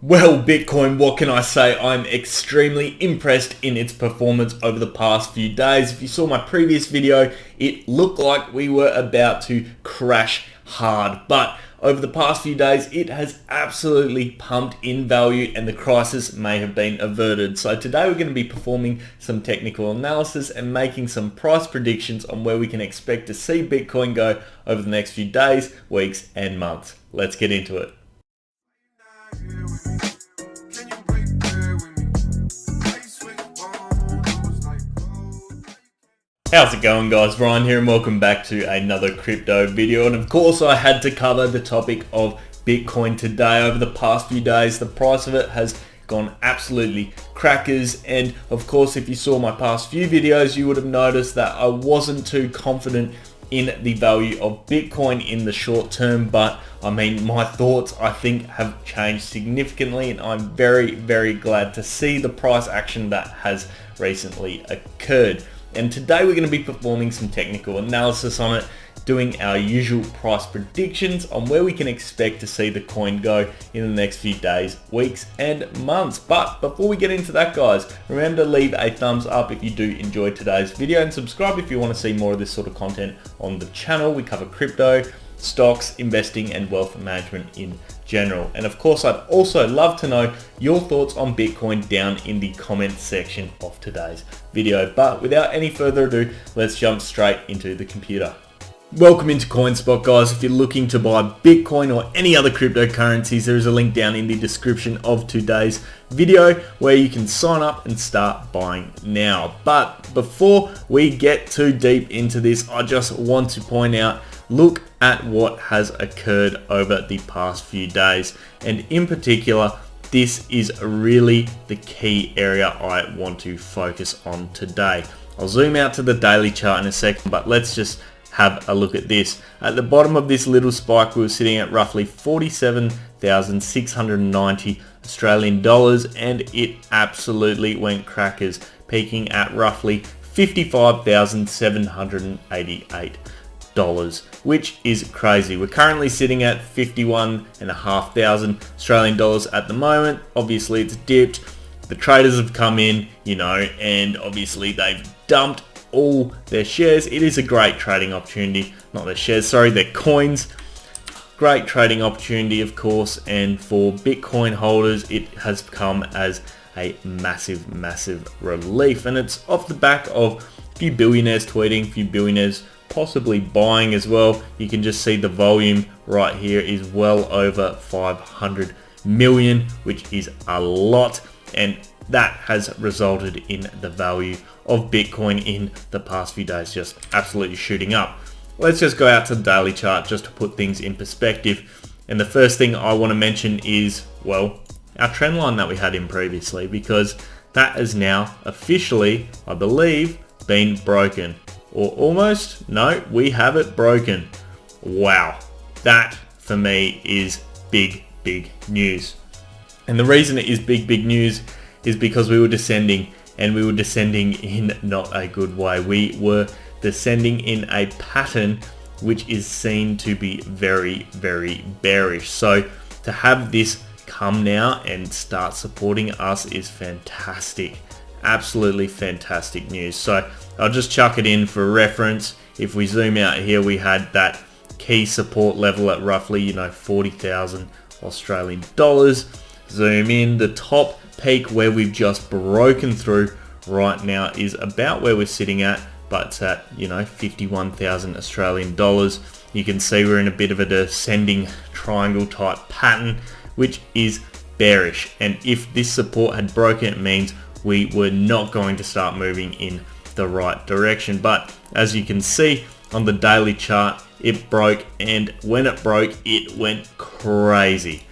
Well, Bitcoin, what can I say? I'm extremely impressed in its performance over the past few days. If you saw my previous video, it looked like we were about to crash hard. But over the past few days, it has absolutely pumped in value and the crisis may have been averted. So today we're going to be performing some technical analysis and making some price predictions on where we can expect to see Bitcoin go over the next few days, weeks, and months. Let's get into it. How's it going, guys? Ryan here and welcome back to another crypto video. And of course I had to cover the topic of Bitcoin today. Over the past few days, the price of it has gone absolutely crackers, and of course if you saw my past few videos you would have noticed that I wasn't too confident in the value of Bitcoin in the short term, but I mean, my thoughts I think have changed significantly, and I'm very glad to see the price action that has recently occurred. And today we're going to be performing some technical analysis on it, doing our usual price predictions on where we can expect to see the coin go in the next few days, weeks, and months. But before we get into that, guys, remember to leave a thumbs up if you do enjoy today's video, and subscribe if you want to see more of this sort of content on the channel. We cover crypto, stocks, investing, and wealth management in general. And of course, I'd also love to know your thoughts on Bitcoin down in the comment section of today's video. But without any further ado, let's jump straight into the computer. Welcome into CoinSpot, guys. If you're looking to buy Bitcoin or any other cryptocurrencies, there is a link down in the description of today's video where you can sign up and start buying now. But before we get too deep into this, I just want to point out, look at what has occurred over the past few days, and in particular this is really the key area I want to focus on today. I'll zoom out to the daily chart in a second, but let's just have a look at this. At the bottom of this little spike we were sitting at roughly 47,690 Australian dollars, and it absolutely went crackers, peaking at roughly 55,788 dollars, which is crazy. We're currently sitting at 51,500 Australian dollars at the moment. Obviously it's dipped, the traders have come in, and obviously they've dumped all their shares. It is a great trading opportunity, not their shares, sorry, their coins. Great trading opportunity, of course, and for Bitcoin holders it has come as a massive relief, and it's off the back of a few billionaires tweeting, a few billionaires possibly buying as well. You can just see the volume right here is well over 500 million, which is a lot, and that has resulted in the value of Bitcoin in the past few days just absolutely shooting up. Let's just go out to the daily chart just to put things in perspective, and the first thing I want to mention is, well, our trend line that we had in previously, because that has now officially, I believe, been broken. Or almost, no, we have it broken. Wow, that for me is big news. And the reason it is big news is because we were descending, and we were descending in not a good way. We were descending in a pattern which is seen to be very bearish. So to have this come now and start supporting us is fantastic. Absolutely fantastic news. So I'll just chuck it in for reference. If we zoom out here, we had that key support level at roughly 40,000 Australian dollars. Zoom in, the top peak where we've just broken through right now is about where we're sitting at, but it's at 51,000 Australian dollars. You can see we're in a bit of a descending triangle type pattern, which is bearish, and if this support had broken, it means we were not going to start moving in the right direction. But as you can see on the daily chart, it broke, and when it broke it went crazy.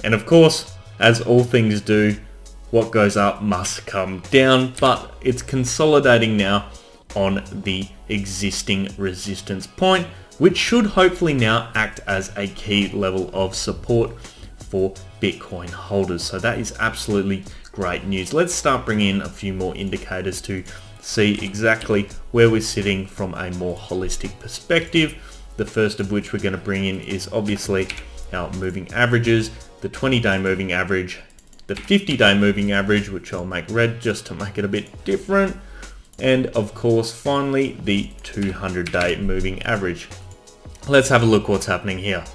And of course, as all things do, what goes up must come down, but it's consolidating now on the existing resistance point, which should hopefully now act as a key level of support for Bitcoin holders. So that is absolutely great news. Let's start bringing in a few more indicators to see exactly where we're sitting from a more holistic perspective. The first of which we're going to bring in is obviously our moving averages. the 20-day moving average, the 50-day moving average, which I'll make red just to make it a bit different, and of course finally the 200-day moving average. Let's have a look what's happening here.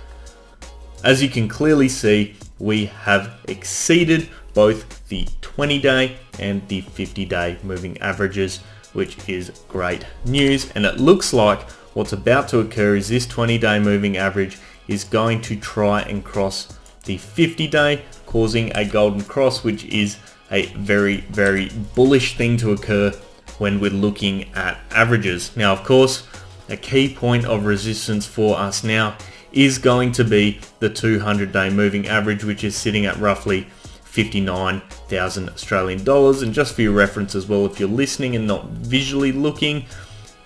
As you can clearly see, we have exceeded both the 20-day and the 50-day moving averages, which is great news. And it looks like what's about to occur is this 20-day moving average is going to try and cross the 50-day, causing a golden cross, which is a very, very bullish thing to occur when we're looking at averages. Now, of course, a key point of resistance for us now is going to be the 200-day moving average, which is sitting at roughly 59,000 Australian dollars. And just for your reference as well, if you're listening and not visually looking,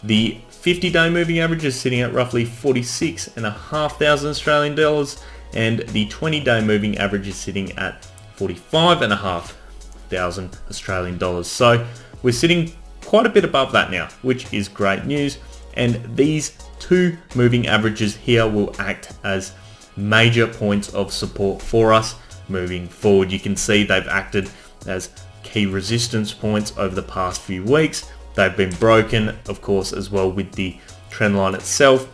the 50-day moving average is sitting at roughly 46,500 Australian dollars, and the 20-day moving average is sitting at 45,500 Australian dollars. So we're sitting quite a bit above that now, which is great news. And these two moving averages here will act as major points of support for us moving forward. You can see they've acted as key resistance points over the past few weeks. They've been broken, of course, as well with the trend line itself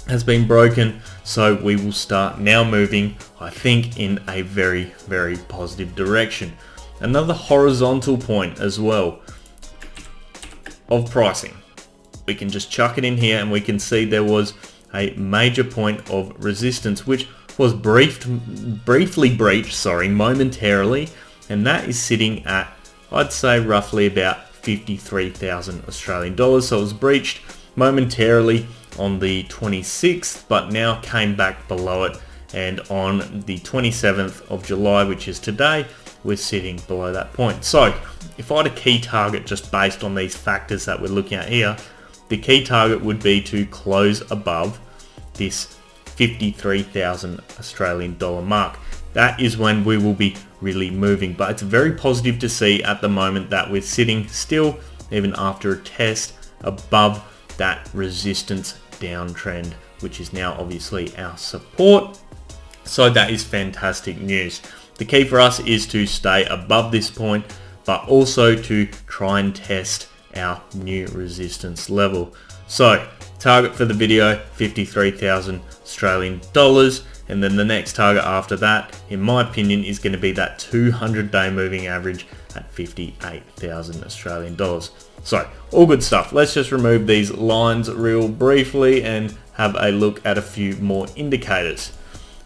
has been broken. So we will start now moving, I think, in a very, very positive direction. Another horizontal point as well of pricing. We can just chuck it in here and we can see there was a major point of resistance which was briefly breached momentarily, and that is sitting at, I'd say, roughly about 53,000 Australian dollars. So it was breached momentarily on the 26th, but now came back below it, and on the 27th of July, which is today, we're sitting below that point. So if I had a key target just based on these factors that we're looking at here, the key target would be to close above this 53,000 Australian dollar mark. That is when we will be really moving, but it's very positive to see at the moment that we're sitting still, even after a test, above that resistance downtrend, which is now obviously our support. So that is fantastic news. The key for us is to stay above this point, but also to try and test our new resistance level. So target for the video, 53,000 Australian dollars, and then the next target after that, in my opinion, is going to be that 200-day moving average at 58,000 Australian dollars. So all good stuff. Let's just remove these lines real briefly and have a look at a few more indicators.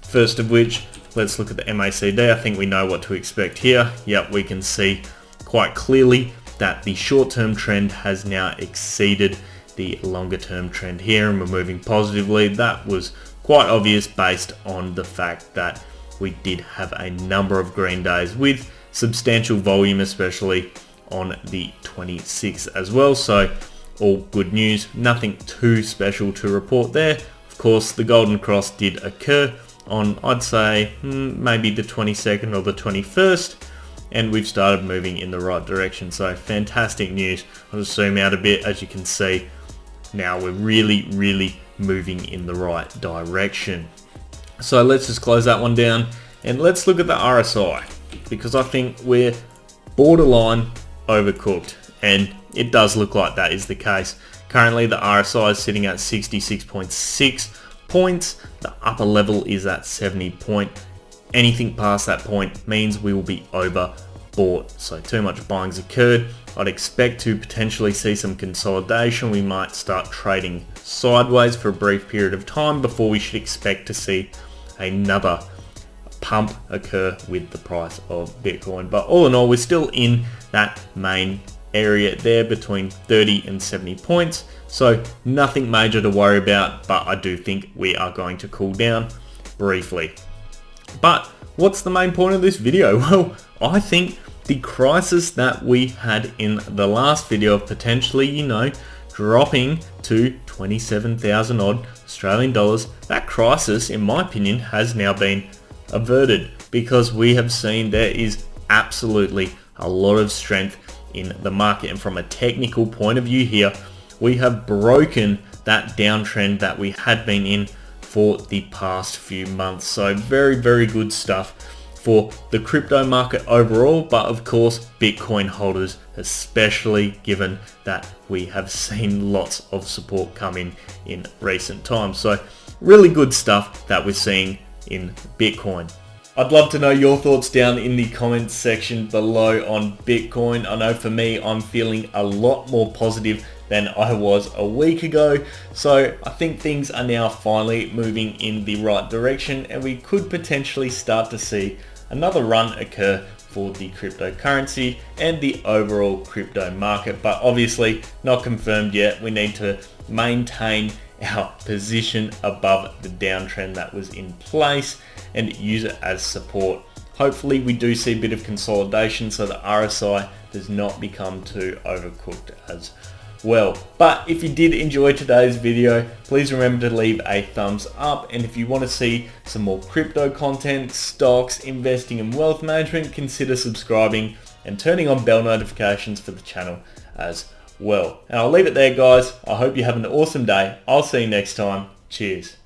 First of which, let's look at the MACD. I think we know what to expect here. Yep, we can see quite clearly that the short-term trend has now exceeded the longer-term trend here, and we're moving positively. That was quite obvious based on the fact that we did have a number of green days with substantial volume, especially on the 26th as well. So all good news, nothing too special to report there. Of course, the golden cross did occur on, I'd say, maybe the 22nd or the 21st, and we've started moving in the right direction. So fantastic news. I'll just zoom out a bit. As you can see, now we're really moving in the right direction. So let's just close that one down and let's look at the RSI, because I think we're borderline overcooked, and it does look like that is the case. Currently the RSI is sitting at 66.6 points. The upper level is at 70 point. Anything past that point means we will be overbought. So too much buying's occurred. I'd expect to potentially see some consolidation. We might start trading sideways for a brief period of time before we should expect to see another pump occur with the price of Bitcoin. But all in all, we're still in that main area there between 30 and 70 points. So nothing major to worry about, but I do think we are going to cool down briefly. But what's the main point of this video? Well, I think the crisis that we had in the last video of potentially, dropping to 27,000 odd Australian dollars, that crisis, in my opinion, has now been averted, because we have seen there is absolutely a lot of strength in the market. And from a technical point of view here, we have broken that downtrend that we had been in for the past few months. So very good stuff for the crypto market overall, but of course Bitcoin holders especially, given that we have seen lots of support come in recent times. So really good stuff that we're seeing in Bitcoin. I'd love to know your thoughts down in the comments section below on Bitcoin. I know for me, I'm feeling a lot more positive than I was a week ago. So I think things are now finally moving in the right direction, and we could potentially start to see another run occur for the cryptocurrency and the overall crypto market. But obviously not confirmed yet. We need to maintain our position above the downtrend that was in place and use it as support. Hopefully we do see a bit of consolidation so the RSI does not become too overcooked as well. But if you did enjoy today's video, please remember to leave a thumbs up, and if you want to see some more crypto content, stocks, investing and wealth management, consider subscribing and turning on bell notifications for the channel as well. And I'll leave it there, guys. I hope you have an awesome day. I'll see you next time. Cheers.